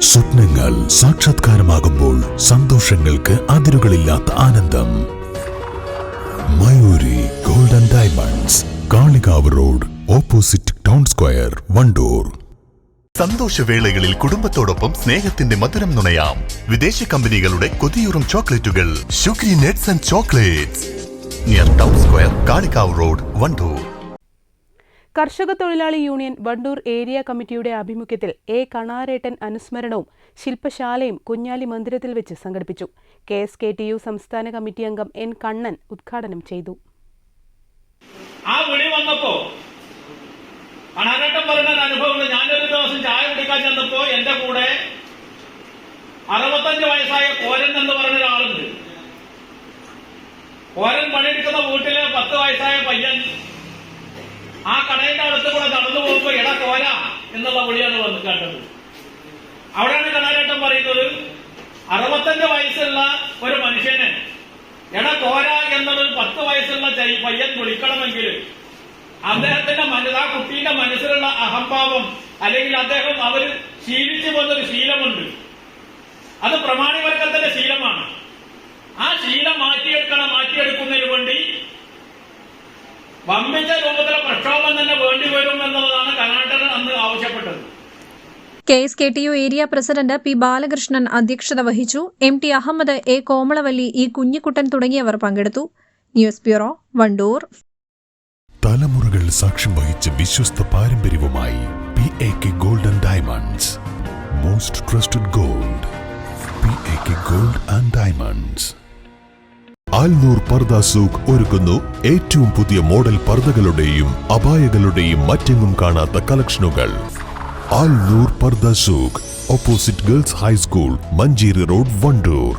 സ്വപ്നങ്ങൾ സാക്ഷാത്കാരമാകുമ്പോൾ സന്തോഷങ്ങൾക്ക് അതിരുകളില്ലാത്ത ആനന്ദം. Mayuri gold and diamonds, Kalikavu road, opposite town square, Wandoor. സന്തോഷവേളകളിൽ കുടുംബത്തോടൊപ്പം സ്നേഹത്തിന്റെ മധുരം നുണയാം. വിദേശ കമ്പനികളുടെ കൊതിയൂറും ചോക്ലേറ്റുകൾ sugary nuts and chocolates, near town square, Kalikavu road, Wandoor. കർഷക തൊഴിലാളി യൂണിയൻ വണ്ടൂർ ഏരിയ കമ്മിറ്റിയുടെ ആഭിമുഖ്യത്തിൽ കണാരേട്ടൻ അനുസ്മരണവും ശില്പശാലയും കുഞ്ഞാലി മന്ദിരത്തിൽ വെച്ച് സംഘടിപ്പിച്ചു. KSKTU സംസ്ഥാന കമ്മിറ്റി അംഗം N കണ്ണൻ ഉദ്ഘാടനം ചെയ്തു. ആ വിളി വന്നപ്പോ കണാരേട്ടൻ പറഞ്ഞ അനുഭവങ്ങൾ, ഞാനൊരു ദിവസം ചായ കുടിക്കാൻ ചെന്നപ്പോ എന്റെ കൂടെ 65 വയസ്സായ കോരൻ എന്ന് പറഞ്ഞ ഒരാളുണ്ട്. കോരൻ പണിയെടുക്കുന്ന വീട്ടിലെ 10 വയസ്സായ പയ്യൻ ആ കടയുടെ അടുത്ത് കൂടെ നടന്നു പോകുമ്പോ എടാ കോര എന്നുള്ള വിളിയാണ് വന്ന് കേട്ടത്. അവിടെയാണ് കണാരേട്ടൻ പറയുന്നത്, 65 വയസ്സുള്ള ഒരു മനുഷ്യന് എടാ കോര എന്നത് 10 വയസ്സുള്ള പയ്യൻ വിളിക്കണമെങ്കിൽ അദ്ദേഹത്തിന്റെ ആ കുട്ടിയുടെ മനസ്സിലുള്ള അഹംഭാവം, അല്ലെങ്കിൽ അദ്ദേഹം അവര് ശീലിച്ചു പോകുന്നൊരു ശീലമുണ്ട്. അത് പ്രമാണിവർഗത്തിന്റെ ശീലമാണ്. ആ ശീലം മാറ്റിയെടുക്കുന്നതിന് വേണ്ടി വമ്പിച്ച രൂപത്തിലെ പ്രക്ഷോഭം തന്നെ വേണ്ടിവരും എന്നുള്ളതാണ് കർണാടക അന്ന് ആവശ്യപ്പെട്ടത്. KSKTU area president P. Balakrishnan അധ്യക്ഷത വഹിച്ചു. MT Ahmed, A. Komalavalli, E. Kunhikuttan തുടങ്ങിയവർ പങ്കെടുത്തു. News bureau, Wandoor. തലമുറകൾ സാക്ഷ്യം വഹിച്ച വിശ്വസ്ത പാരമ്പര്യവുമായി PAK gold and diamonds, most trusted gold. PAK gold and diamonds. Alnoor പർദ സൂഖ് ഒരുക്കുന്നു ഏറ്റവും പുതിയ മോഡൽ പർദകളുടെയും അബായകളുടെയും മറ്റെങ്ങും കാണാത്ത കളക്ഷനുകൾ. ആൽനൂർ പർദ സൂഖ്, opposite girls high school, Manjeri road, Wandoor.